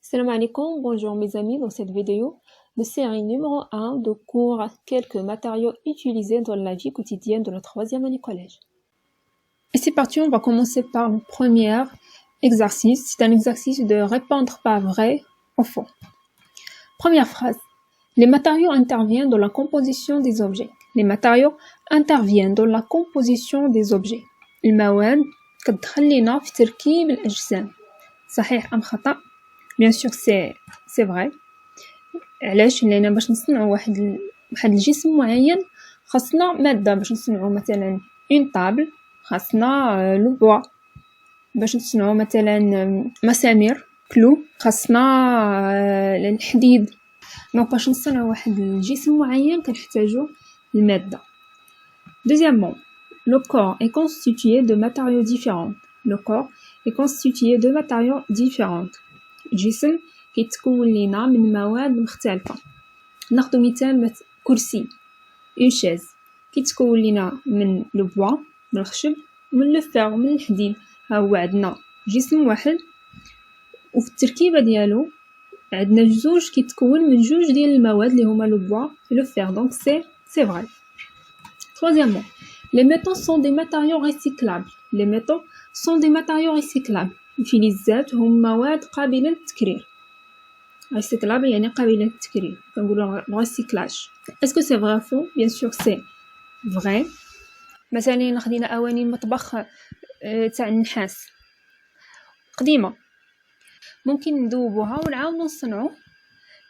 Salam alaikum, bonjour mes amis, dans cette vidéo de série numéro 1 de cours quelques matériaux utilisés dans la vie quotidienne de la troisième année collège. Et c'est parti, on va commencer par le premier exercice. C'est un exercice de répondre par vrai ou faux. Première phrase. Les matériaux interviennent dans la composition des objets. Les matériaux interviennent dans la composition des objets. المواد كتخلينا في تركيب الأجسام. صحيح أم خطأ؟ Bien sûr c'est vrai. علاش؟ لأن باش نصنعوا واحد الجسم معين خاصنا مادة. باش نصنعوا مثلا une table خاصنا le bois. باش نصنعوا مثلا مسامير كلو خاصنا الحديد. دونك باش نصنعوا واحد الجسم معين كنحتاجوا المادة. Deuxièmement, le corps est constitué de matériaux différents. Le corps est constitué de matériaux différents. الجسم كيتكون لينا من مواد مختلفة. ناخذ مثال كرسي une chaise كيتكون لينا من لو بوا من الخشب ومن لو فير من الحديد. ها هو عندنا جسم واحد وفي التركيبة ديالو عندنا جوج كيتكون من جوج ديال المواد اللي هما لو بوا لو فير. دونك c'est vrai. Troisièmement, les métaux sont des matériaux recyclables. Les métaux sont des matériaux recyclables. الفلزات هم مواد قابلة للتكرير. recyclable يعني قابلة للتكرير. كنقولوا recyclage. Est-ce que c'est vrai ou faux? Bien sûr c'est vrai. مثلا خدينا أواني المطبخ تاع النحاس قديمة ممكن نذوبوها ونعاودو نصنعو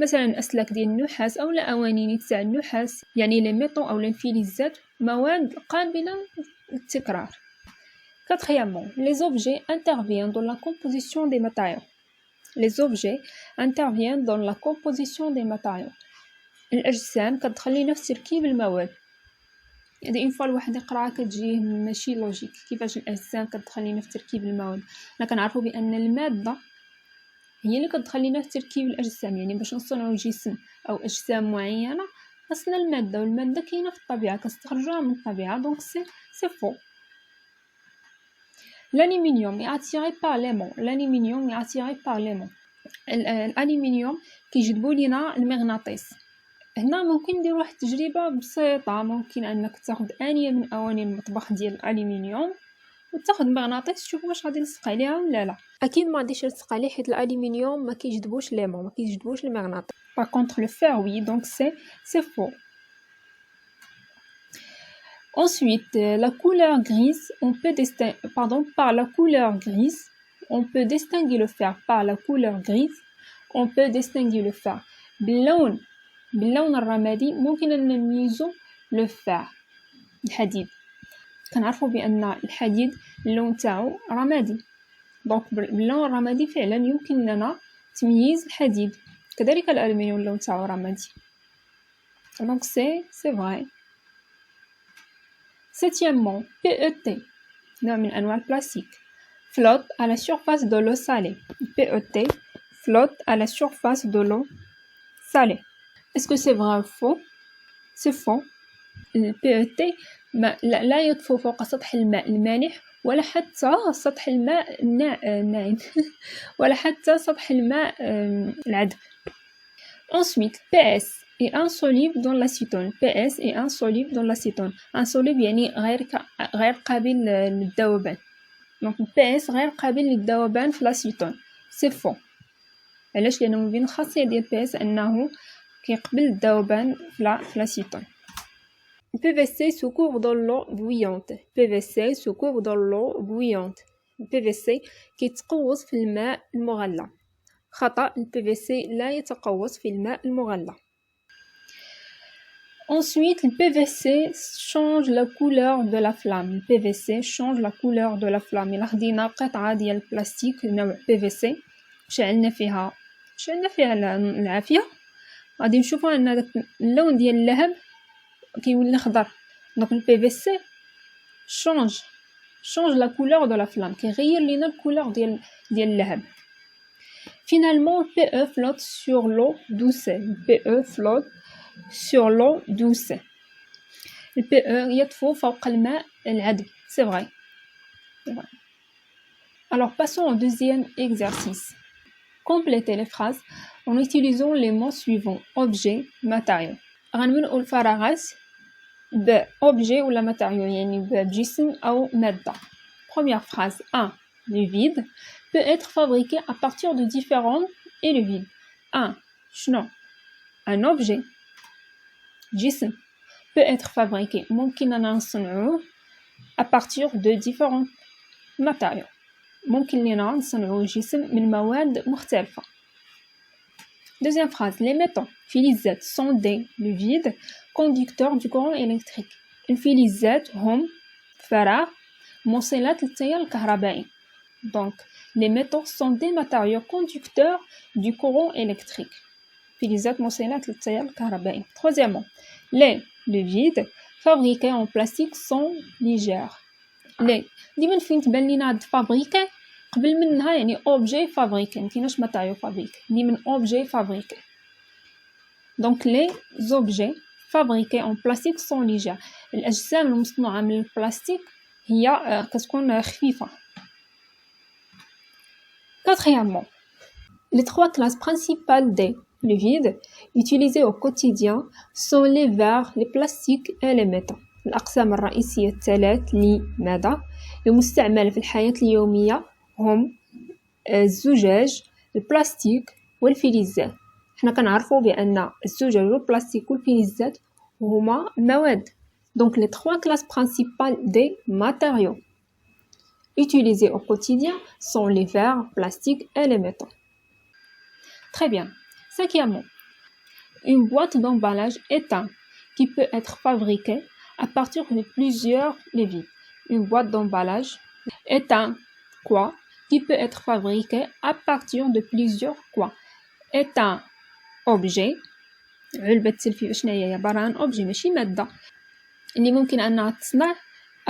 مثلا أسلاك ديال النحاس أو أواني تاع النحاس. يعني لي ميطون أو الفلزات مواد قابلة للتكرار. Quatrièmement, les objets interviennent dans la composition des matériaux. Les objets interviennent dans la composition des matériaux. الأجسام كتخلينا في تركيب المواد. هذه إن فوا الواحد يقراها كتجيه ماشي لوجيك. كيفاش الأجسام كتخلينا في تركيب المواد؟ حنا كنعرفوا بأن المادة هي اللي كتخلينا في تركيب الأجسام. يعني باش نصنعوا جسم أو أجسام معينة خاصنا المادة، والمادة كاينة في الطبيعة كنستخرجوها من الطبيعة. دونك سي فو. L'aluminium est attiré par l'aimant. L'aluminium est attiré par l'aimant. الألمنيوم كيجذبوا لينا المغناطيس. هنا ممكن نديروا واحد التجربة بسيطة. ممكن أنك تاخذ آنية من أواني المطبخ ديال الألمنيوم وتاخذ مغناطيس تشوف واش غادي يلصق عليها ولا لا. أكيد ما غاديش يلصق عليه حيت الألمنيوم ما كيجذبوش ليمون، ما كيجذبوش المغناطيس. Par contre le fer oui, donc c'est faux. Ensuite, la couleur grise, par la couleur grise, on peut distinguer le fer. Par la couleur grise, on peut distinguer le fer. باللون الرمادي ممكن أن نميزو le fer. الحديد كنعرفوا بأن الحديد اللون تاعو رمادي. دونك باللون الرمادي فعلا يمكن لنا تمييز الحديد. كذلك الألمنيوم اللون تاعو رمادي. دونك c'est vrai. Septièmement, PET, نوع من أنواع البلاستيك, flotte à la surface de l'eau salée. PET flotte à la surface de l'eau salée. Est-ce que c'est vrai ou faux? C'est faux. PET لا يطفو فوق سطح الماء المالح ولا حتى سطح الماء الناعم ولا حتى سطح الماء العذب. Ensuite, PS est insoluble dans l'acétone. PS est insoluble dans l'acétone. Insoluble يعني غير قابل للذوبان. Donc PS غير قابل للذوبان في l'acétone. C'est faux. علاش؟ لأنه من بين الخاصية ديال PS أنه كيقبل الذوبان في l'acétone. PVC se couvre dans l'eau bouillante. PVC se couvre dans l'eau bouillante. PVC كيتقوص في الماء المغلى. خطأ. الPVC لا يتقوص في الماء المغلى. Ensuite, le PVC change la couleur de la flamme. Le PVC change la couleur de la flamme. إلا خدينا قطعة ديال البلاستيك نوع PVC شعلنا فيها العافية غادي نشوفوا أن داك اللون ديال اللهب كيولي خضر. دونك le PVC change la couleur de la flamme. كيغير لينا الكولور ديال اللهب. Finalement, le PE flotte sur l'eau douce. Le PE flotte sur l'eau douce. Le PE يطفو فوق الماء العذب. C'est vrai. Alors, passons au deuxième exercice. compléter les phrases en utilisant les mots suivants objet, matériau. غنملؤوا الفراغات بobjet ou la matériau يعني بجسم أو مادة. Première phrase 1. Le vide peut être fabriqué à partir de différents et le vide. 1. شنو un objet جسم peut être fabriqué ممكننا نصنعوه à partir de différents matériaux. ممكن لنا نصنعوا جسم من مواد مختلفة. Deuxième phrase, les métaux فلزات sont des le vide conducteurs du courant électrique. الفلزات هم فراغ موصلات للتيار الكهربائي. Donc, les métaux sont des matériaux conducteurs du courant électrique. فلزات موصلات للتيار الكهربائي. Troisièmement, le vide fabriqués en plastique sont légers. لي ديما فين تبان لينا هاد فابريكي قبل منها يعني اوبجي فابريكي مكايناش ماتيريو فابريكي دي من اوبجي فابريكي دونك لي زوبجي فابريكي اون بلاستيك سون ليجير الاجسام المصنوعه من البلاستيك هي كتكون خفيفه. Quatrièmement, les trois classes principales des le vide utilisées au quotidien sont les verres, les plastiques et les métaux. الأقسام الرئيسية الثلاث لماذا المستعملة في الحياة اليومية هم الزجاج البلاستيك والفلزات. حنا كنعرفوا بأن الزجاج والبلاستيك والفلزات هما مواد. Donc les trois classes principales des matériaux utilisés au quotidien sont les verres, plastiques et les métaux. Très bien. Cinquièmement, une boîte d'emballage est un qui peut être fabriquée à partir de plusieurs leviers. Une boîte d'emballage est un quoi qui peut être fabriqué à partir de plusieurs quoi. Est un objet. علبة التلفي شنو هي عبارة عن objet ماشي مادة اللي ممكن أنها تصنع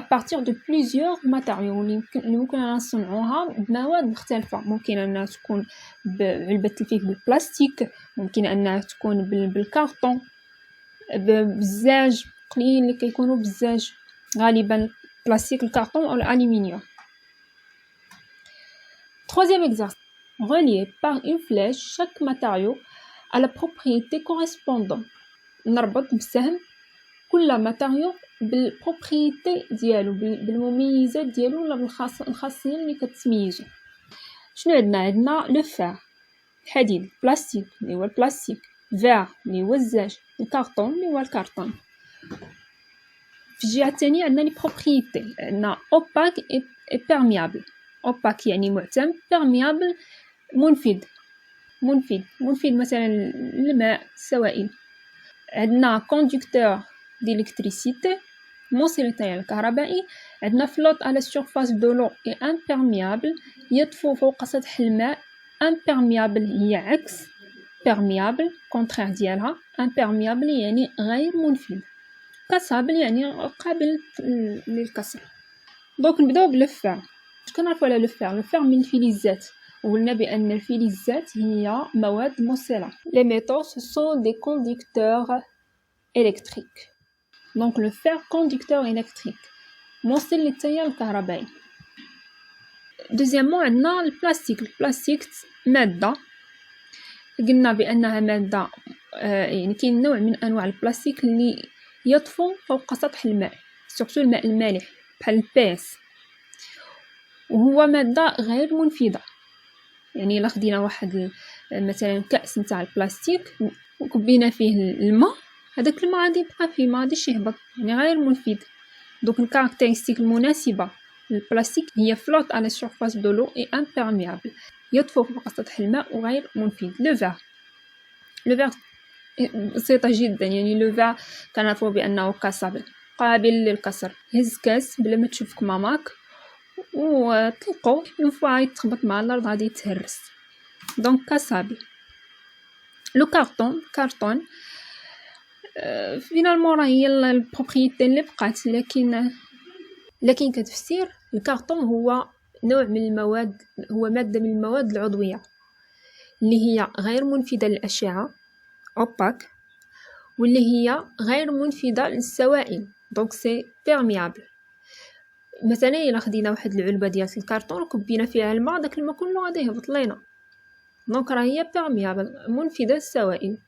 à partir de plusieurs matériaux اللي ممكن أننا نصنعوها بمواد مختلفة. ممكن أنها تكون بعلبة التلفيك بالبلاستيك ممكن أنها تكون بالكارطون بالزاج قليل اللي كيكونوا بالزاج غالبا البلاستيك الكارطون أو الألمنيوم. Troisième exercice. Relier par une flèche chaque matériau à la propriété correspondante. نربط بسهم كل ماتيريو بالبروبريتي ديالو بالمميزات ديالو ولا بالخاصيه اللي كتميزو. شنو عندنا لو فير الحديد البلاستيك اللي هو البلاستيك فير اللي هو الزاج الكارطون اللي هو الكارطون. في الجهه الثانيه عندنا لي بروبريتي عندنا اوباك اي بيرميابل. اوباك يعني معتم بيرميابل منفذ مثلا الماء السوائل. عندنا كوندكتور d'électricité موصل التيار الكهربائي. عندنا flotte à la surface de l'eau et imperméable يطفو فوق سطح الماء. imperméable هي عكس perméable contraire ديالها. imperméable يعني غير منفذ. cassable يعني قابل للكسر. دونك نبداو بالفعل. كنعرفوا على لو فير من الفلزات وقلنا بأن الفلزات هي مواد موصلة. les métaux ce sont des conducteurs électriques. Donc le fer conducteur électrique موصل للتيار الكهربائي. Deuxièmement عندنا البلاستيك مادة قلنا بأنها مادة يعني كاين نوع من أنواع البلاستيك اللي يطفو فوق سطح الماء سورتو الماء المالح بحال الباس وهو مادة غير منفذة. يعني إلا خدينا واحد مثلا كأس نتاع البلاستيك وكبينا فيه الماء هذاك الماء غادي يبقى فيه ما غاديش يهبط يعني غير منفذ. دونك الكاركتيرستيك المناسبة للبلاستيك هي flotte à la surface de l'eau et imperméable يطفو فوق سطح الماء وغير منفذ. لو فير بسيطة جدا يعني لو فير كنعرفوا بأنه كاسابل قابل للكسر. هز كاس بلا ما تشوف كماماك وطلقو اون فوا يتخبط مع الارض غادي يتهرس. دونك كاسابل. لو كارطون فينالمون راه هي البروبريتي اللي بقات لكن كتفسير الكارطون هو نوع من المواد هو مادة من المواد العضوية اللي هي غير منفذة للأشعة اوباك واللي هي غير منفذة للسوائل دونك سي بيرميابل. مثلا الا خدينا واحد العلبة ديال الكارطون وكبينا فيها الماء داك الماء كله غادي يهبط لينا دونك راهي perméable منفذة السوائل.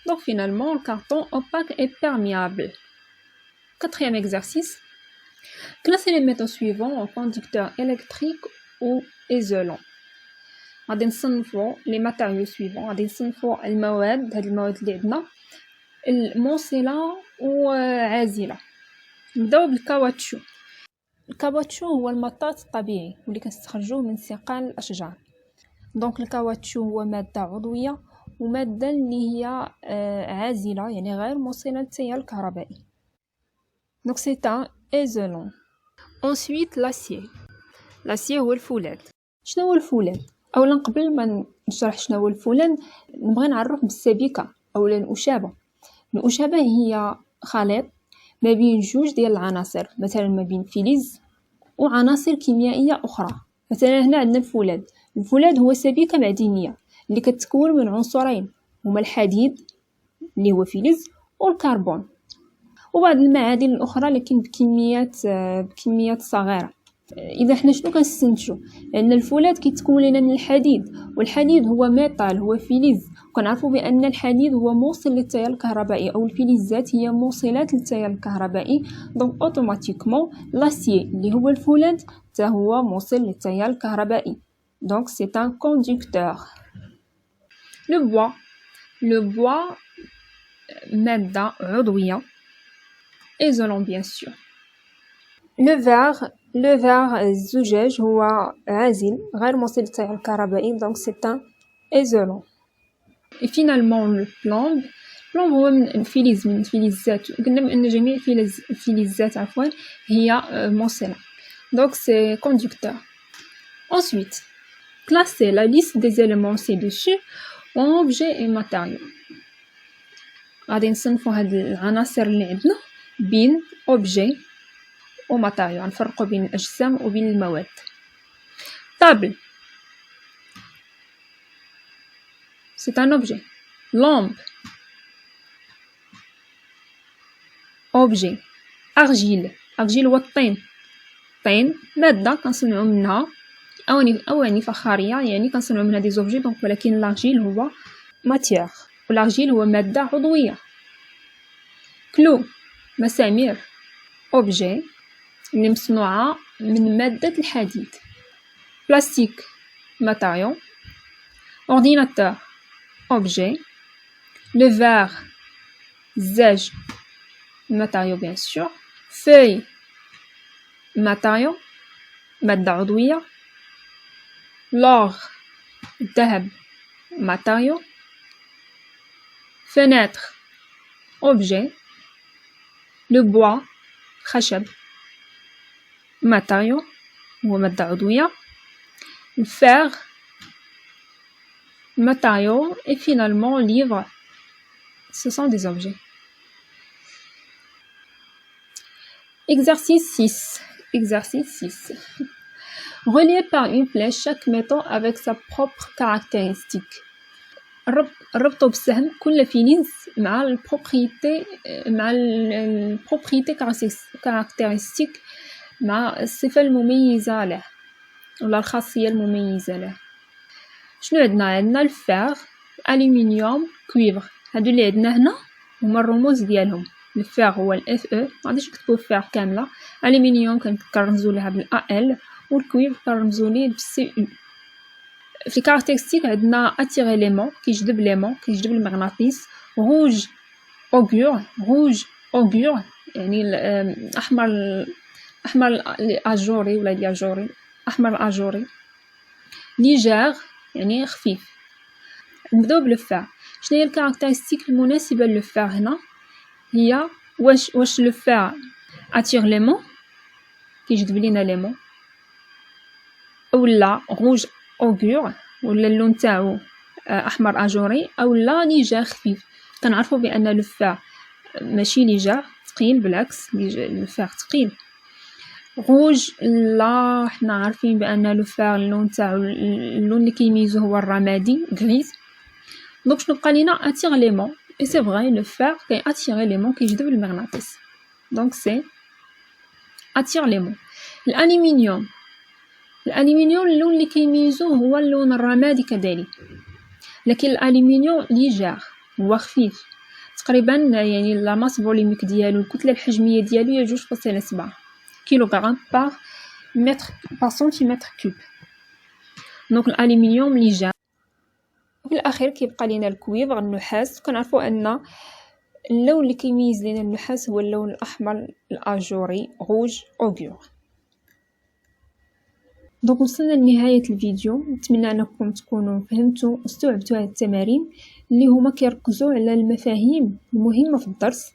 Donc finalement le carton opaque est perméable. Quatrième exercice. Classez les métaux suivants en conducteurs électriques ou isolants. غادي نصنفوا les matériaux suivants. غادي نصنفوا المواد، هاد المواد اللي عندنا الموصلة وعازلة. نبداو بالكاوتشو. الكاوتشو هو المطاط الطبيعي واللي كنستخرجوه من سيقان الاشجار. دونك الكاوتشو هو ماده عضويه وماده اللي هي عازله، يعني غير موصله للتيار الكهربائي. دونك سي ان ايزولون. ensuite l'acier هو الفولاذ. شنو هو الفولاذ؟ اولا قبل ما نشرح شنو هو الفولاذ نبغي نعرف بالسبيكه اولا الاشابه. الاشابه هي خليط ما بين جوج ديال العناصر، مثلا ما بين فلز وعناصر كيميائيه اخرى. مثلا هنا عندنا الفولاذ هو سبيكه معدنيه اللي كتكون من عنصرين هما الحديد اللي هو فلز والكربون وبعض المعادن الاخرى لكن بكميات صغيره. اذا حنا شنو كنستنتجوا؟ لان الفولاذ كيتكون لنا من الحديد، والحديد هو ميتال، هو فلز، وكنعرفوا بان الحديد هو موصل للتيار الكهربائي او الفلزات هي موصلات للتيار الكهربائي. دونك اوتوماتيكمون لاسيي اللي هو الفولاذ حتى هو موصل للتيار الكهربائي. دونك سي ان كوندكتور. لو بوا ماده عضويه isolant bien sûr. Le verre الزجاج هو عازل غير موصل للتيار الكهربائي، donc c'est un isolant. Et finalement le plomb هو من الفلزات. قلنا بأن جميع الفلزات هي موصلة، donc c'est conducteur. Ensuite, classer la liste des éléments ci-dessus en objets et matériaux. غادي نصنفوا هاد العناصر اللي عندنا بين objet و matériaux. غنفرقوا بين الأجسام وبين المواد. table c'est un objet. lampe objet. argile هو الطين مادة كنصنعوا منها أواني فخارية، يعني كنصنعوا منها دي زوبجي. دونك ولكن الارجيل هو ماتيير والارجيل هو مادة عضوية. كلو مسامير objet اللي مصنوعة من مادة الحديد. بلاستيك matériau. ordinateur objet. le verre الزاج matériau bien sûr. feuille matériau مادة عضوية. l'or الذهب matériau. fenêtre objet. le bois خشب matériau هو مادة عضوية. le fer matériau. et finalement livre ce sont des objets. Exercice 6. Relier par une flèche chaque métal avec sa propre caractéristique. ربطوا بالسهم كل فلز مع البروبريتي كاركتيرستيك مع الصفة المميزة له ولا الخاصية المميزة له. شنو عندنا الفار، الومنيوم، كويفر. هادو اللي عندنا هنا هما الرموز ديالهم. الفار هو الاف او، مغاديش نكتبو فار كامله. الومنيوم كنرمزو ليها بالا ال، والكويفر كنرمزو ليه بالسي او. في الكاركتيرستيك عندنا اتير اليمون كيجذب المغناطيس. روج اوغور يعني احمر الاجوري ولا الياجوري، احمر الاجوري. ليجير يعني خفيف. نبداو بالفار. شنو هي الكاركتيرستيك المناسبه للفار هنا؟ هي واش الفار اتير ليمون كيجذب لينا ليمون، اولا روج اوغور ولا اللون تاعو احمر اجوري، اولا ليجير خفيف. كنعرفوا بان الفار ماشي ليجير ثقيل، بالعكس الفار ثقيل. روج لا، حنا عارفين بان الفار اللون تاعو اللون اللي كيميزو هو الرمادي غريز. دونك شنو بقى لينا؟ اتير ليمون. اي سي فري لو فار كاي اتير ليمون كيجذب المغناطيس، دونك سي اتير ليمون. الالومنيوم الألمنيوم اللون اللي كيميزوه هو اللون الرمادي كذلك، لكن الألمنيوم ليجير هو خفيف تقريبا، يعني لا ماس فوليميك ديالو الكتله الحجميه ديالو هي 2.7 كيلوغرام بار سنتيمتر كوب. دونك الألمنيوم ليجير. وفي الاخير كيبقى لينا الكويفر النحاس. كنعرفوا ان اللون اللي كيميز لينا النحاس هو اللون الاحمر الاجوري روج اوغور. دونك وصلنا لنهايه الفيديو، نتمنى انكم تكونوا فهمتوا واستوعبتوا هذه التمارين اللي هما كيركزوا على المفاهيم المهمه في الدرس.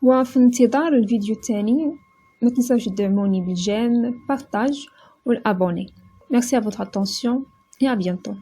وفي انتظار الفيديو الثاني ما تنساوش تدعموني بالجيم، بارطاج والابوني. Merci à votre attention et à bientôt.